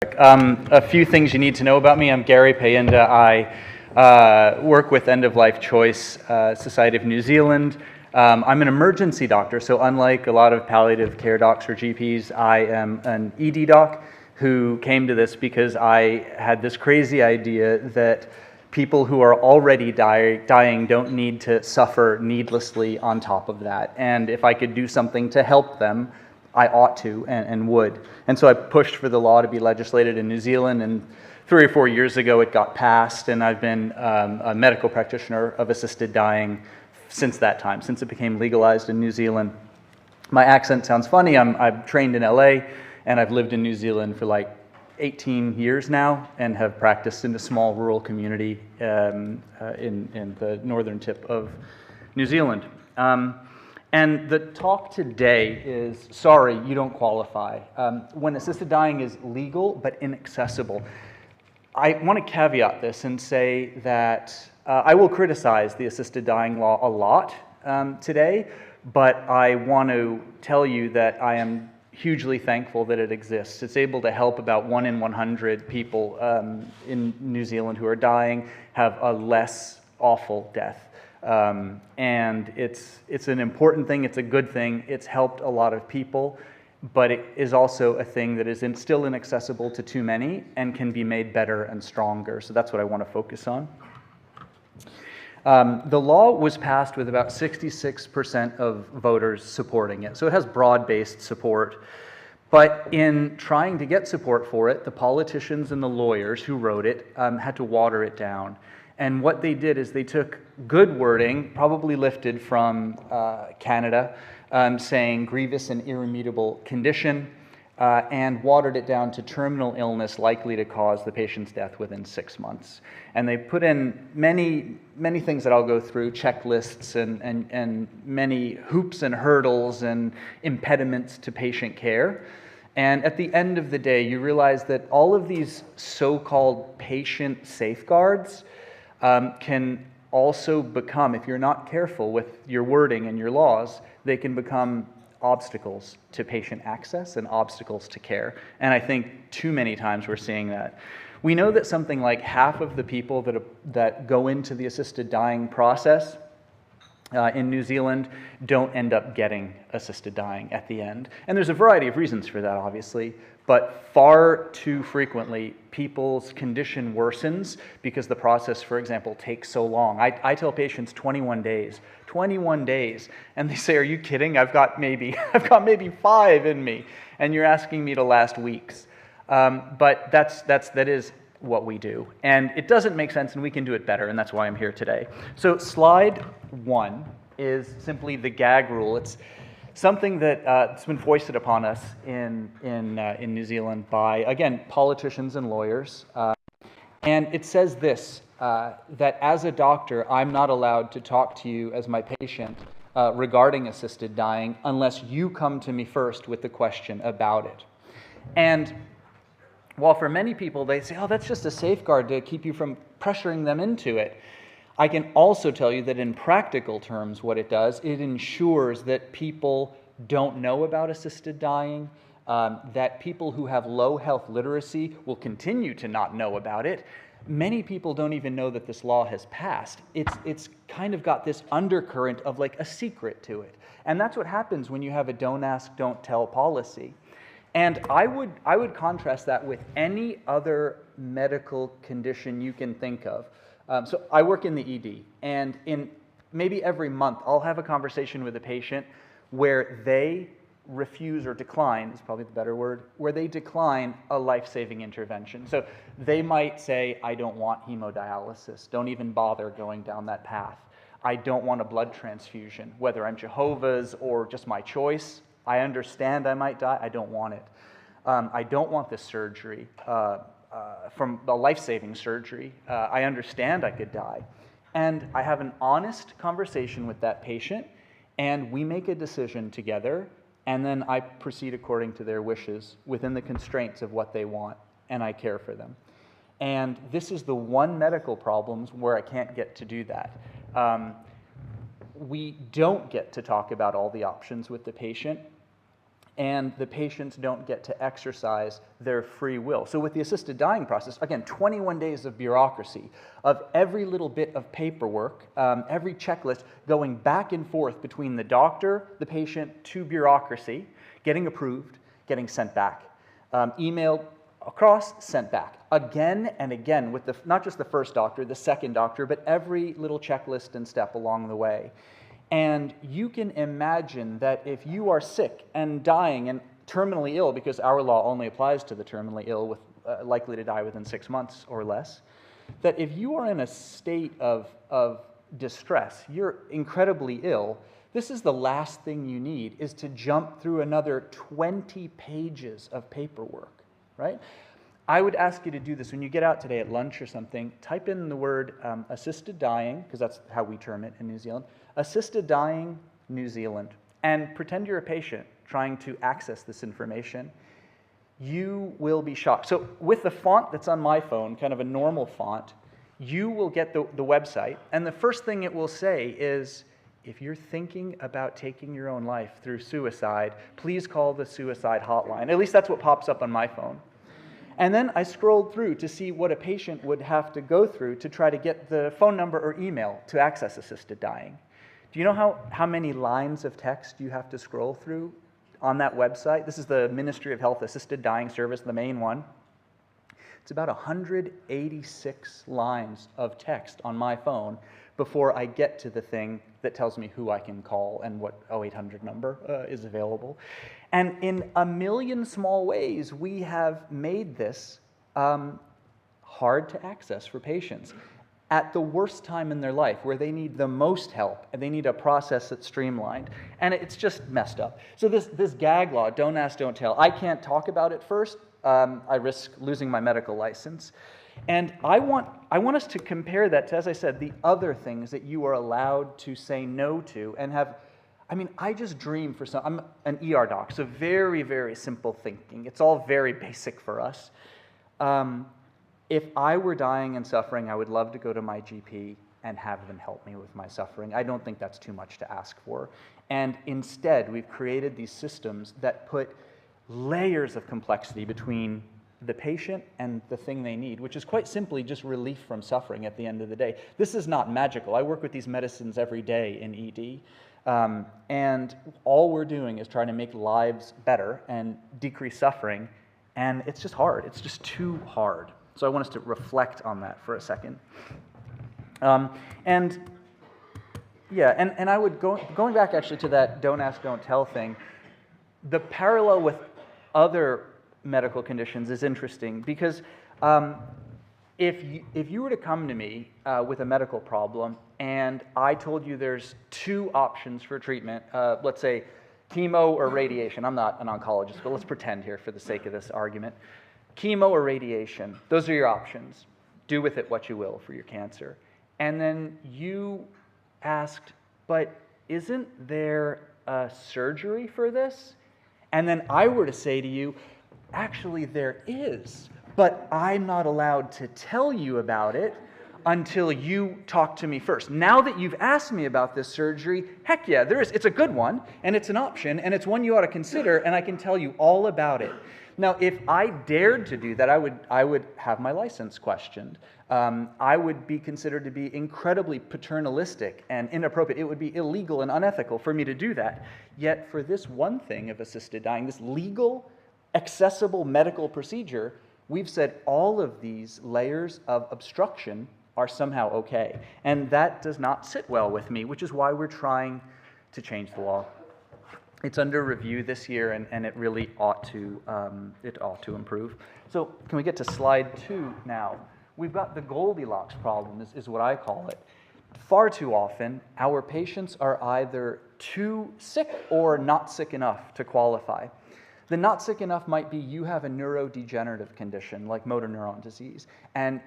A few things you need to know about me. I'm Gary Payinda. I work with End of Life Choice Society of New Zealand. I'm an emergency doctor, so unlike a lot of palliative care docs or GPs, I am an ED doc who came to this because I had this crazy idea that people who are already dying don't need to suffer needlessly on top of that. And if I could do something to help them, I ought to and would. And so I pushed for the law to be legislated in New Zealand, and 3 or 4 years ago it got passed, and I've been a medical practitioner of assisted dying since that time, since it became legalized in New Zealand. My accent sounds funny. I'm trained in LA, and I've lived in New Zealand for like 18 years now and have practiced in a small rural community in the northern tip of New Zealand. And the talk today is, sorry, you don't qualify. When assisted dying is legal but inaccessible, I want to caveat this and say that I will criticize the assisted dying law a lot today, but I want to tell you that I am hugely thankful that it exists. It's able to help about 1 in 100 people in New Zealand who are dying have a less awful death. And it's an important thing, it's a good thing, it's helped a lot of people, but it is also a thing that is still inaccessible to too many and can be made better and stronger. So that's what I want to focus on. The law was passed with about 66% of voters supporting it, so it has broad-based support. But in trying to get support for it, the politicians and the lawyers who wrote it had to water it down. And what they did is they took good wording, probably lifted from Canada, saying grievous and irremediable condition, and watered it down to terminal illness likely to cause the patient's death within 6 months. And they put in many things that I'll go through, checklists and many hoops and hurdles and impediments to patient care. And at the end of the day, you realize that all of these so-called patient safeguards can also become, if you're not careful with your wording and your laws, they can become obstacles to patient access and obstacles to care. And I think too many times we're seeing that. We know that something like half of the people that go into the assisted dying process in New Zealand don't end up getting assisted dying at the end. And there's a variety of reasons for that, obviously, but far too frequently, people's condition worsens because the process, for example, takes so long. I tell patients 21 days, and they say, "Are you kidding? I've got maybe 5 in me, and you're asking me to last weeks." But that is what we do, and it doesn't make sense, and we can do it better, and that's why I'm here today. So slide 1 is simply the gag rule. It's something that it's been foisted upon us in New Zealand by, again, politicians and lawyers. And it says this, that as a doctor, I'm not allowed to talk to you as my patient regarding assisted dying unless you come to me first with the question about it. And while for many people they say, oh, that's just a safeguard to keep you from pressuring them into it, I can also tell you that in practical terms what it does, it ensures that people don't know about assisted dying, that people who have low health literacy will continue to not know about it. Many people don't even know that this law has passed. It's kind of got this undercurrent of like a secret to it. And that's what happens when you have a don't ask, don't tell policy. And I would contrast that with any other medical condition you can think of. So I work in the ED, and in maybe every month I'll have a conversation with a patient where they refuse or decline, is probably the better word, where they decline a life-saving intervention. So they might say, I don't want hemodialysis, don't even bother going down that path. I don't want a blood transfusion, whether I'm Jehovah's or just my choice. I understand I might die, I don't want it. I don't want this surgery. From a life-saving surgery, I understand I could die. And I have an honest conversation with that patient, and we make a decision together, and then I proceed according to their wishes within the constraints of what they want, and I care for them. And this is the one medical problem where I can't get to do that. We don't get to talk about all the options with the patient. and the patients don't get to exercise their free will. So with the assisted dying process, again, 21 days of bureaucracy, of every little bit of paperwork, every checklist going back and forth between the doctor, the patient, to bureaucracy, getting approved, getting sent back, emailed across, sent back, again and again with not just the first doctor, the second doctor, but every little checklist and step along the way. And you can imagine that if you are sick and dying and terminally ill, because our law only applies to the terminally ill with likely to die within 6 months or less, that if you are in a state of distress, you're incredibly ill, this is the last thing you need, is to jump through another 20 pages of paperwork, right? I would ask you to do this when you get out today at lunch or something. Type in the word assisted dying, because that's how we term it in New Zealand, assisted dying New Zealand, and pretend you're a patient trying to access this information. You will be shocked. So with the font that's on my phone, kind of a normal font, you will get the website, and the first thing it will say is, if you're thinking about taking your own life through suicide, please call the suicide hotline. At least that's what pops up on my phone. And then I scrolled through to see what a patient would have to go through to try to get the phone number or email to access assisted dying. Do you know how many lines of text you have to scroll through on that website? This is the Ministry of Health Assisted Dying Service, the main one. It's about 186 lines of text on my phone before I get to the thing that tells me who I can call and what 0800 number is available. And in a million small ways, we have made this hard to access for patients at the worst time in their life, where they need the most help and they need a process that's streamlined. And it's just messed up. So this gag law, don't ask, don't tell, I can't talk about it first. I risk losing my medical license. And I want us to compare that to, as I said, the other things that you are allowed to say no to and have. I mean, I just dream for some. I'm an ER doc, so very, very simple thinking. It's all very basic for us. If I were dying and suffering, I would love to go to my GP and have them help me with my suffering. I don't think that's too much to ask for. And instead, we've created these systems that put layers of complexity between the patient and the thing they need, which is quite simply just relief from suffering at the end of the day. This is not magical. I work with these medicines every day in ED, and all we're doing is trying to make lives better and decrease suffering, and it's just hard. It's just too hard. So I want us to reflect on that for a second. And I would, going back actually to that don't ask, don't tell thing, the parallel with other medical conditions is interesting, because if you were to come to me with a medical problem and I told you there's 2 options for treatment, let's say chemo or radiation. I'm not an oncologist, but let's pretend here for the sake of this argument. Chemo or radiation, those are your options. Do with it what you will for your cancer. And then you asked, but isn't there a surgery for this? And then I were to say to you, actually there is, but I'm not allowed to tell you about it until you talk to me first. Now that you've asked me about this surgery, heck yeah, there is. It's a good one, and it's an option, and it's one you ought to consider, and I can tell you all about it. Now, if I dared to do that, I would have my license questioned. I would be considered to be incredibly paternalistic and inappropriate. It would be illegal and unethical for me to do that. Yet for this one thing of assisted dying, this legal, accessible medical procedure, we've said all of these layers of obstruction are somehow okay. And that does not sit well with me, which is why we're trying to change the law. It's under review this year, and it really ought to improve. So can we get to slide 2 now? We've got the Goldilocks problem, is what I call it. Far too often, our patients are either too sick or not sick enough to qualify. The not sick enough might be you have a neurodegenerative condition like motor neuron disease, and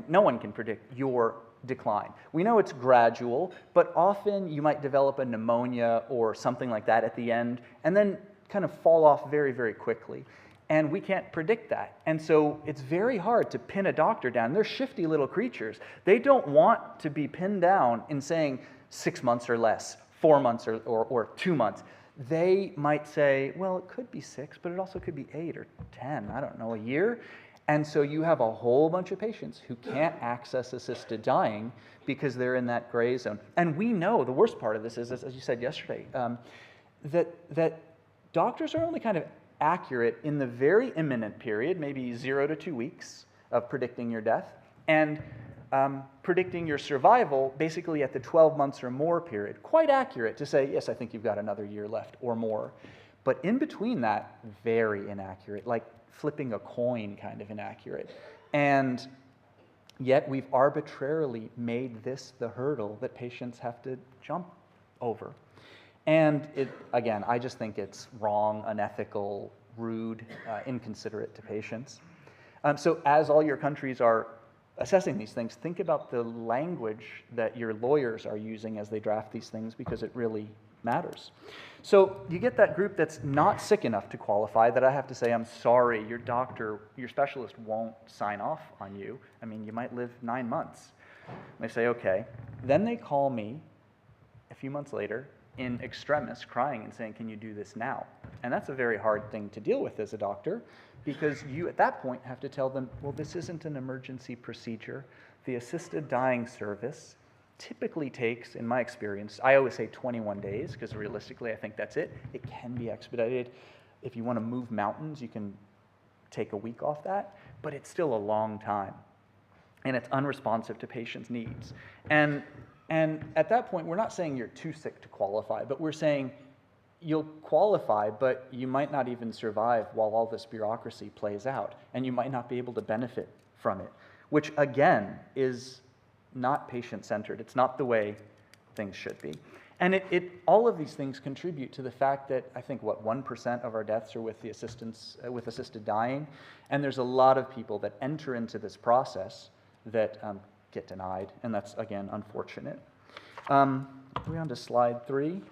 no one can predict your decline. We know it's gradual, but often you might develop a pneumonia or something like that at the end and then kind of fall off very, very quickly. And we can't predict that. And so it's very hard to pin a doctor down. They're shifty little creatures. They don't want to be pinned down in saying 6 months or less, 4 months or 2 months. they might say, well, it could be 6, but it also could be 8 or 10, I don't know, a year. And so you have a whole bunch of patients who can't access assisted dying because they're in that gray zone. And we know the worst part of this is, as you said yesterday, that doctors are only kind of accurate in the very imminent period, maybe 0 to 2 weeks of predicting your death, and predicting your survival basically at the 12 months or more period. Quite accurate to say, yes, I think you've got another year left or more. But in between that, very inaccurate, like flipping a coin kind of inaccurate. And yet we've arbitrarily made this the hurdle that patients have to jump over. And again, I just think it's wrong, unethical, rude, inconsiderate to patients. So as all your countries are assessing these things, think about the language that your lawyers are using as they draft these things, because it really matters. So you get that group that's not sick enough to qualify, that I have to say, I'm sorry, your doctor, your specialist won't sign off on you. I mean, you might live 9 months. They say, okay. Then they call me a few months later in extremis, crying and saying, can you do this now? And that's a very hard thing to deal with as a doctor, because you at that point have to tell them, well, this isn't an emergency procedure. The assisted dying service typically takes, in my experience, I always say 21 days, because realistically I think that's it. It can be expedited. If you want to move mountains, you can take a week off that, but it's still a long time. And it's unresponsive to patients' needs. And at that point, we're not saying you're too sick to qualify, but we're saying you'll qualify, but you might not even survive while all this bureaucracy plays out, and you might not be able to benefit from it, which again is not patient-centered. It's not the way things should be. And all of these things contribute to the fact that I think, 1% of our deaths are with the with assisted dying, and there's a lot of people that enter into this process that get denied, and that's, again, unfortunate. Are we on to slide 3?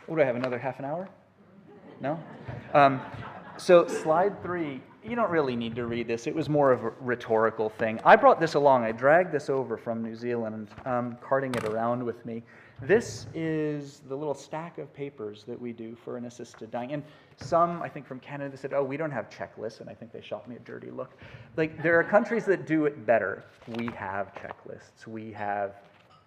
What do I have, another half an hour? No? So slide 3, you don't really need to read this. It was more of a rhetorical thing. I brought this along. I dragged this over from New Zealand, carting it around with me. This is the little stack of papers that we do for an assisted dying. And some, I think from Canada, said, oh, we don't have checklists, and I think they shot me a dirty look. Like, there are countries that do it better. We have checklists. We have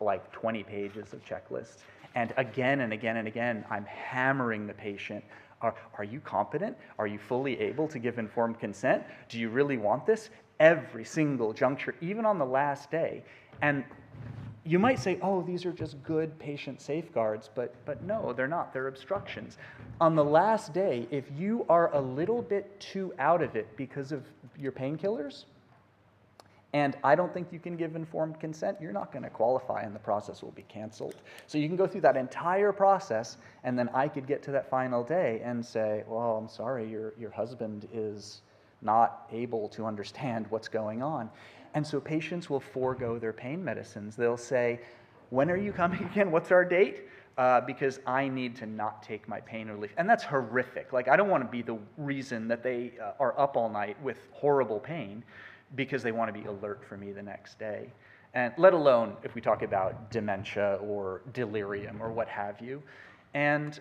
like 20 pages of checklists. And again and again and again, I'm hammering the patient. Are you competent? Are you fully able to give informed consent? Do you really want this? Every single juncture, even on the last day. And you might say, oh, these are just good patient safeguards, but no, they're not. They're obstructions. On the last day, if you are a little bit too out of it because of your painkillers, and I don't think you can give informed consent, you're not going to qualify and the process will be canceled. So you can go through that entire process, and then I could get to that final day and say, well, I'm sorry, your husband is not able to understand what's going on. And so patients will forego their pain medicines. They'll say, when are you coming again? What's our date? Because I need to not take my pain relief. And that's horrific. Like, I don't want to be the reason that they are up all night with horrible pain because they want to be alert for me the next day. And let alone if we talk about dementia or delirium or what have you. And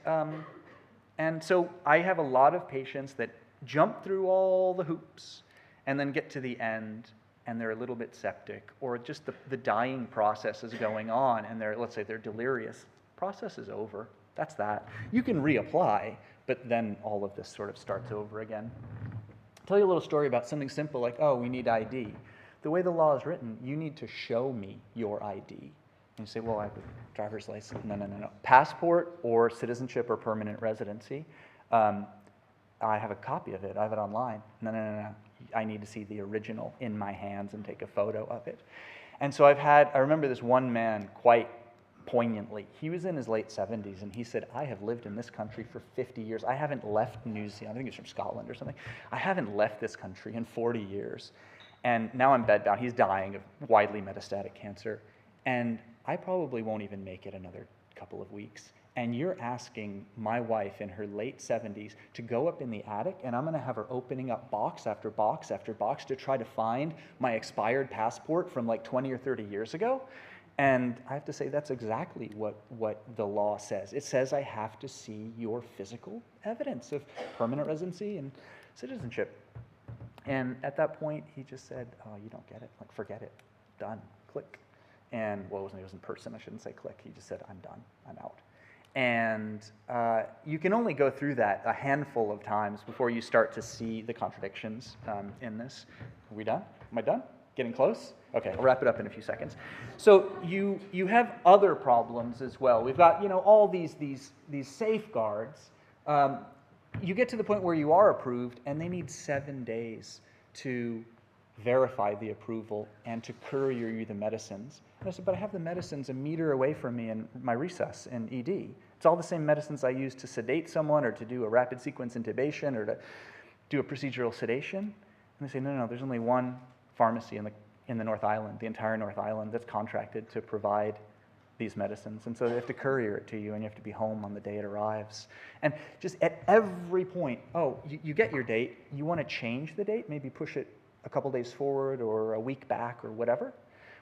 so I have a lot of patients that jump through all the hoops and then get to the end and they're a little bit septic, or just the dying process is going on and let's say they're delirious. Process is over. That's that. You can reapply, but then all of this sort of starts over again. I'll tell you a little story about something simple like, oh, we need ID. The way the law is written, you need to show me your ID. And you say, well, I have a driver's license. No. Passport or citizenship or permanent residency. I have a copy of it. I have it online. No. I need to see the original in my hands and take a photo of it. And so I remember this one man quite poignantly. He was in his late 70s, and he said, I have lived in this country for 50 years. I haven't left New Zealand. I think he's from Scotland or something. I haven't left this country in 40 years. And now I'm bedbound. He's dying of widely metastatic cancer. And I probably won't even make it another couple of weeks. And you're asking my wife in her late 70s to go up in the attic, and I'm going to have her opening up box after box after box to try to find my expired passport from like 20 or 30 years ago. And I have to say that's exactly what the law says. It says I have to see your physical evidence of permanent residency and citizenship. And at that point, he just said, oh, you don't get it. Like, forget it. Done. Click. And, well, it was in person. I shouldn't say click. He just said, I'm done. I'm out. And you can only go through that a handful of times before you start to see the contradictions in this. Are we done? Am I done? Getting close? Okay, I'll wrap it up in a few seconds. So you have other problems as well. We've got, you know, all these safeguards. You get to the point where you are approved, and they need 7 days to verify the approval and to courier you the medicines. And I said, but I have the medicines a meter away from me in my recess in ED. It's all the same medicines I use to sedate someone or to do a rapid sequence intubation or to do a procedural sedation. And they say, no, there's only one pharmacy in the North Island, the entire North Island, that's contracted to provide these medicines. And so they have to courier it to you, and you have to be home on the day it arrives. And just at every point, you get your date, you want to change the date, maybe push it a couple days forward or a week back or whatever.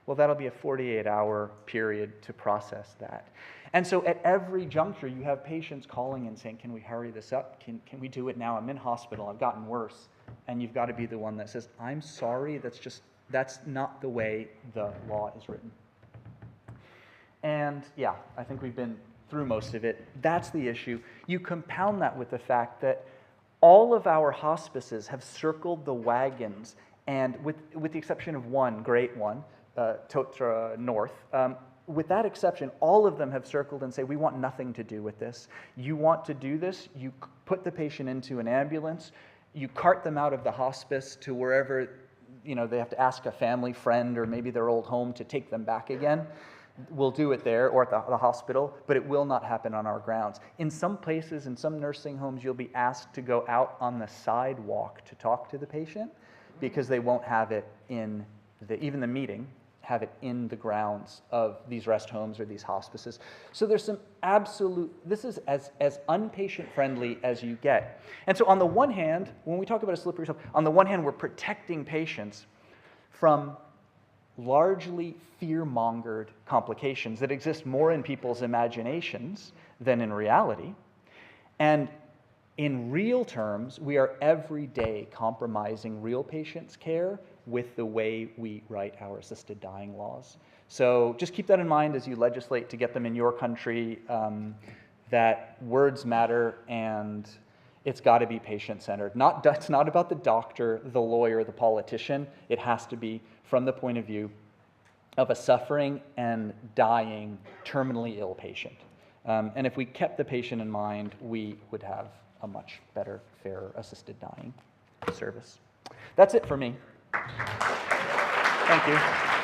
Well, that'll be a 48-hour period to process that. And so at every juncture, you have patients calling and saying, can we hurry this up? Can we do it now? I'm in hospital. I've gotten worse. And you've got to be the one that says, I'm sorry, that's not the way the law is written. And yeah, I think we've been through most of it. That's the issue. You compound that with the fact that all of our hospices have circled the wagons, and with the exception of one great one, Totra North, with that exception, all of them have circled and say, we want nothing to do with this. You want to do this, you put the patient into an ambulance, you cart them out of the hospice to wherever, you know, they have to ask a family friend or maybe their old home to take them back again. We'll do it there or at the hospital, but it will not happen on our grounds. In some places, in some nursing homes, you'll be asked to go out on the sidewalk to talk to the patient because they won't have it in even the meeting, have it in the grounds of these rest homes or these hospices. So there's some this is as unpatient friendly as you get. And so on the one hand, when we talk about a slippery slope, on the one hand, we're protecting patients from largely fear-mongered complications that exist more in people's imaginations than in reality. And in real terms, we are every day compromising real patients' care with the way we write our assisted dying laws. So just keep that in mind as you legislate to get them in your country, that words matter and it's got to be patient-centered. It's not about the doctor, the lawyer, the politician. It has to be from the point of view of a suffering and dying, terminally ill patient. And if we kept the patient in mind, we would have a much better, fairer assisted dying service. That's it for me. Thank you.